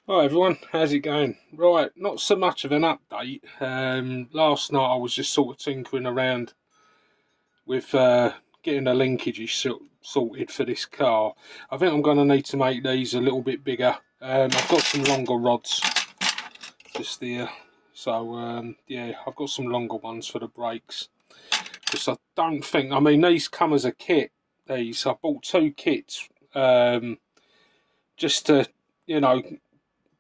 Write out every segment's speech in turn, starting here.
Hi everyone, how's it going? Right, not so much of an update. Last night I was just sort of tinkering around with getting the linkages sorted for this car. I think I'm going to need to make these a little bit bigger. I've got some longer rods just there, so yeah, I've got some longer ones for the brakes. Because I don't think, I mean, these come as a kit. I bought two kits just to, you know,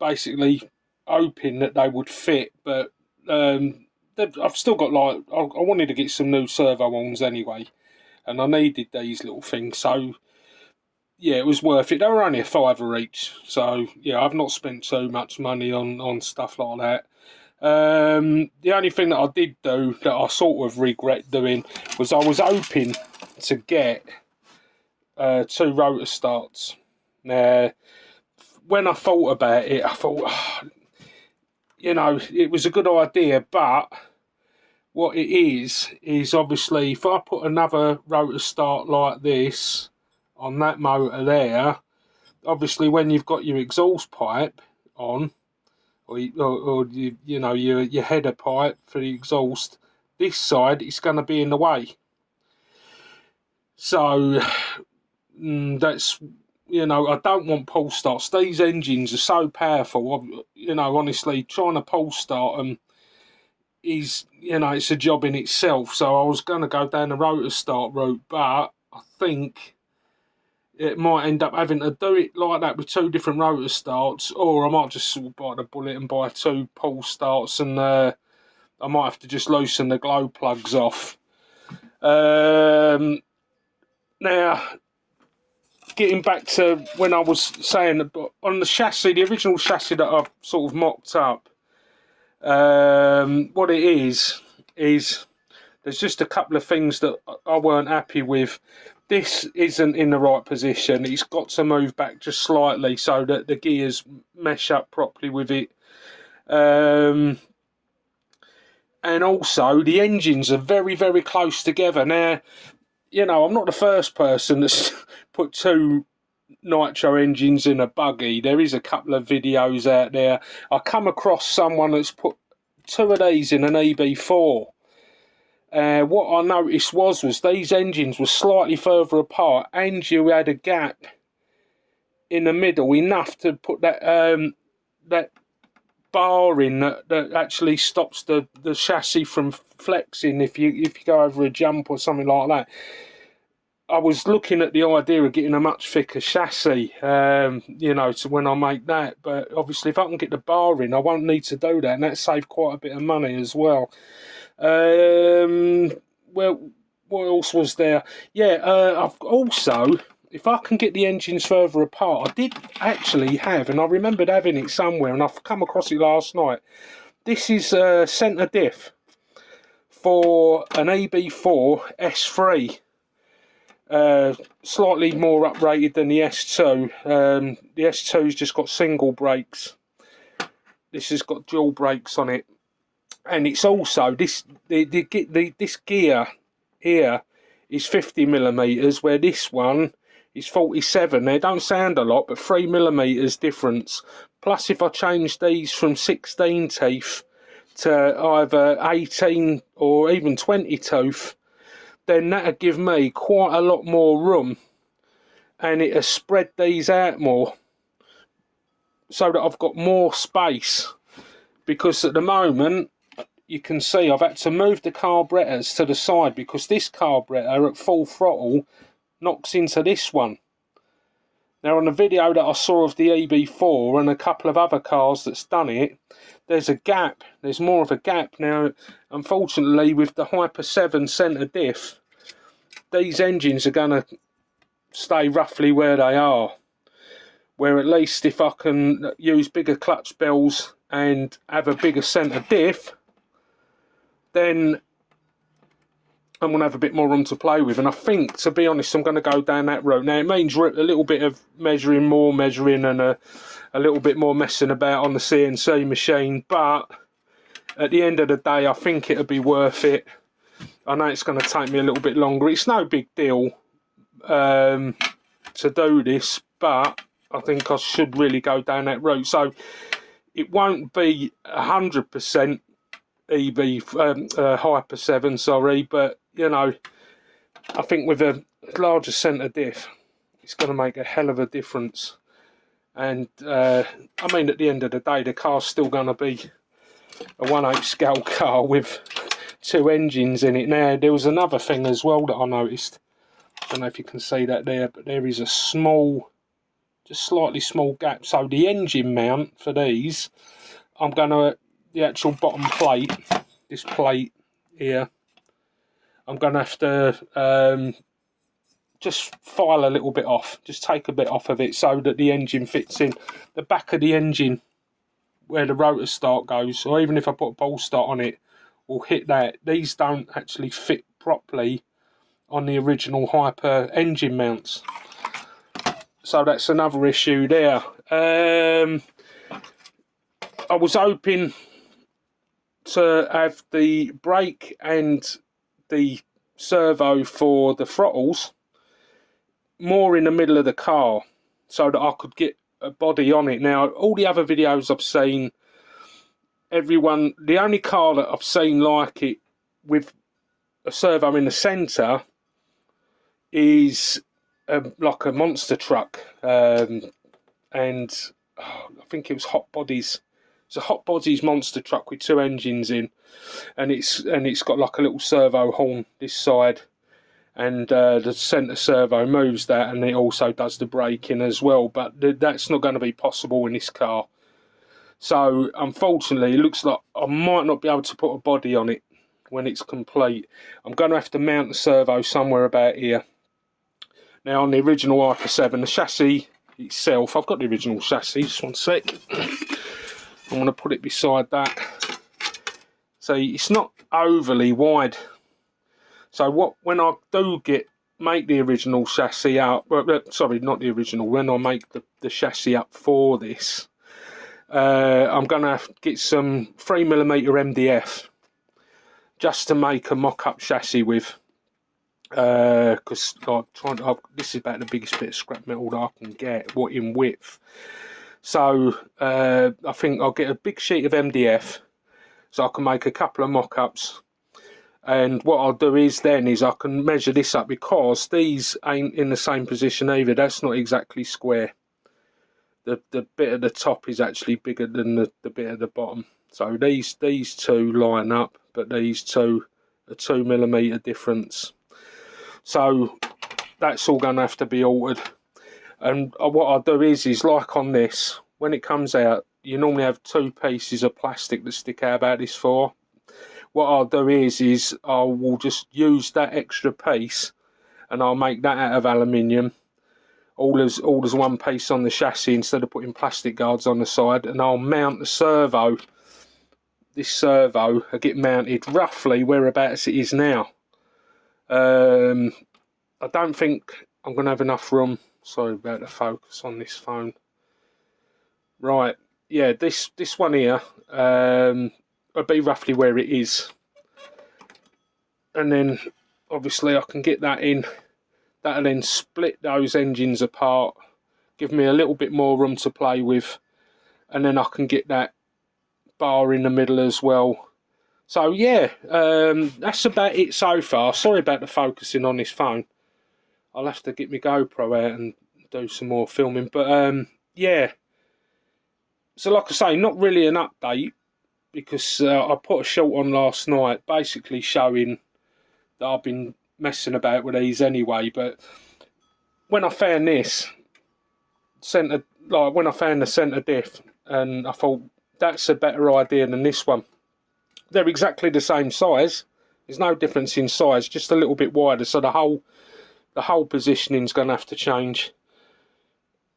basically hoping that they would fit, but I've still got I wanted to get some new servo arms anyway, and I needed these little things, so yeah, it was worth it. They were only a fiver each, so yeah, I've not spent too much money on stuff like that. The only thing that I did do that I sort of regret doing was I was hoping to get two rotor starts. Now, when I thought about it, I thought, it was a good idea, but what it is obviously if I put another rotor start like this on that motor there, obviously when you've got your exhaust pipe on, or your header pipe for the exhaust, this side is going to be in the way. So that's I don't want pull starts. These engines are so powerful. Honestly, trying to pull start them is, it's a job in itself. So I was going to go down the rotor start route, but I think it might end up having to do it like that with two different rotor starts, or I might just sort of bite the bullet and buy two pull starts, and I might have to just loosen the glow plugs off. Now, getting back to when I was saying on the chassis, the original chassis that I've sort of mocked up, what it is there's just a couple of things that I weren't happy with. This isn't in the right position. It's got to move back just slightly so that the gears mesh up properly with it. And also, the engines are very, very close together. Now, I'm not the first person that's put two nitro engines in a buggy. There is a couple of videos out there. I come across someone that's put two of these in an EB4. What I noticed was these engines were slightly further apart, and you had a gap in the middle enough to put that bar in that actually stops the chassis from flexing if you go over a jump or something like that. I was looking at the idea of getting a much thicker chassis, to when I make that. But obviously, if I can get the bar in, I won't need to do that, and that saved quite a bit of money as well. Well, what else was there? Yeah, I've also, if I can get the engines further apart, I did actually have, and I remembered having it somewhere, and I've come across it last night. This is a centre diff for an EB4 S3. Slightly more uprated than the S2. The S2's just got single brakes. This has got dual brakes on it, and it's also this gear here is 50mm, where this one is 47. They don't sound a lot, but 3mm difference. Plus, if I change these from 16 teeth to either 18 or even 20 tooth, then that'd give me quite a lot more room, and it'll spread these out more so that I've got more space. Because at the moment, you can see I've had to move the carburetors to the side because this carburetor at full throttle knocks into this one. Now, on the video that I saw of the EB4 and a couple of other cars that's done it, there's a gap. There's more of a gap. Now, unfortunately, with the Hyper 7 centre diff, these engines are going to stay roughly where they are. Where at least if I can use bigger clutch bells and have a bigger centre diff, then I'm going to have a bit more room to play with. And I think, to be honest, I'm going to go down that route. Now, it means a little bit of measuring, and a little bit more messing about on the CNC machine. But at the end of the day, I think it'll be worth it. I know it's going to take me a little bit longer. It's no big deal to do this, but I think I should really go down that route. So it won't be 100% EV Hyper 7, sorry, but you know, I think with a larger centre diff, it's going to make a hell of a difference. And I mean, at the end of the day, the car's still going to be a 1/8 scale car with 2 engines in it. Now, there was another thing as well that I noticed. I don't know if you can see that there, but there is a small, just slightly small gap. So the engine mount for these, I'm going to, the actual bottom plate, this plate here, I'm going to have to just file a little bit off, just take a bit off of it so that the engine fits in. The back of the engine, where the rotor start goes, or even if I put a ball start on it, will hit that. These don't actually fit properly on the original Hyper engine mounts. So that's another issue there. I was hoping to have the brake and the servo for the throttles more in the middle of the car so that I could get a body on it. Now, all the other videos I've seen, everyone, the only car that I've seen like it with a servo in the centre is like a monster truck, and I think it was Hot Bodies. It's a Hot Bodies monster truck with 2 engines in, and it's got like a little servo horn this side, and the centre servo moves that, and it also does the braking as well. But that's not going to be possible in this car. So unfortunately, it looks like I might not be able to put a body on it when it's complete. I'm going to have to mount the servo somewhere about here. Now, on the original Hyper 7, the chassis itself, I've got the original chassis, just one sec. I'm going to put it beside that. So it's not overly wide. So when I do make the original chassis up, sorry, not the original, when I make the chassis up for this, I'm going to have to get some 3mm MDF just to make a mock-up chassis with. Because this is about the biggest bit of scrap metal that I can get, what in width. So I think I'll get a big sheet of MDF so I can make a couple of mock-ups. And what I'll do is I can measure this up, because these ain't in the same position either. That's not exactly square. The bit at the top is actually bigger than the bit at the bottom. So these two line up, but these two are 2mm difference. So that's all going to have to be altered. And what I'll do is like on this, when it comes out, you normally have 2 pieces of plastic that stick out about this far. What I'll do is I will just use that extra piece, and I'll make that out of aluminium, all as one piece on the chassis instead of putting plastic guards on the side. And I'll mount the servo. This servo will get mounted roughly whereabouts it is now. I don't think I'm going to have enough room. Sorry about the focus on this phone. Right, yeah, this one here will be roughly where it is. And then obviously I can get that in. That'll then split those engines apart, give me a little bit more room to play with, and then I can get that bar in the middle as well. So yeah, that's about it so far. Sorry about the focusing on this phone. I'll have to get my GoPro out and do some more filming. But yeah, so like I say, not really an update, because I put a short on last night basically showing that I've been messing about with these anyway. But when I found this when I found the centre diff, and I thought that's a better idea than this one. They're exactly the same size. There's no difference in size, just a little bit wider. So the whole positioning is going to have to change.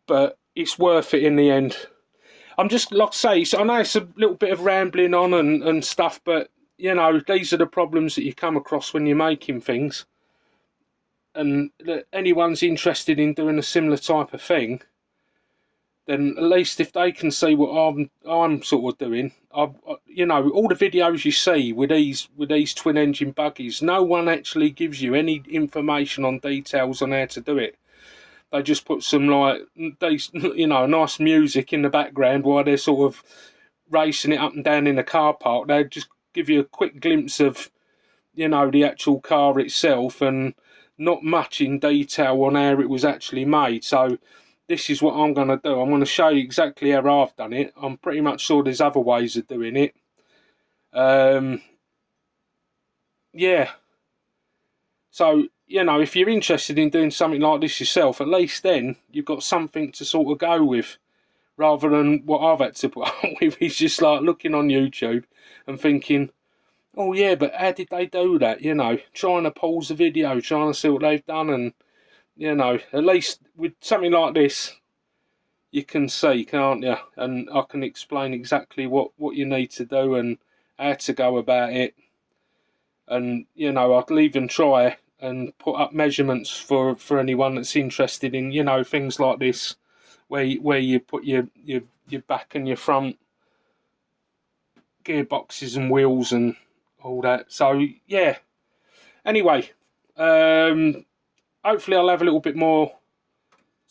But it's worth it in the end. I'm just, like I say, I know it's a little bit of rambling on and stuff, but, you know, these are the problems that you come across when you're making things. And anyone's interested in doing a similar type of thing, then at least if they can see what I'm sort of doing, you know, all the videos you see with these twin engine buggies, no one actually gives you any information on details on how to do it. they just put some like nice music in the background while they're sort of racing it up and down in the car park. They just give you a quick glimpse of the actual car itself, and not much in detail on how it was actually made. So this is what I'm going to do. I'm going to show you exactly how I've done it. I'm pretty much sure there's other ways of doing it. Yeah. So, if you're interested in doing something like this yourself, at least then you've got something to sort of go with, rather than what I've had to put up with is just like looking on YouTube and thinking, oh yeah, but how did they do that? Trying to pause the video, trying to see what they've done, and at least with something like this, you can see, can't you? And I can explain exactly what you need to do and how to go about it. And I'll even try and put up measurements for anyone that's interested in things like this, where you put your back and your front gearboxes and wheels and all that. So yeah. Anyway, hopefully I'll have a little bit more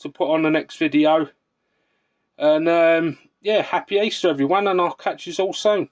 to put on the next video. And yeah, happy Easter everyone, and I'll catch you all soon.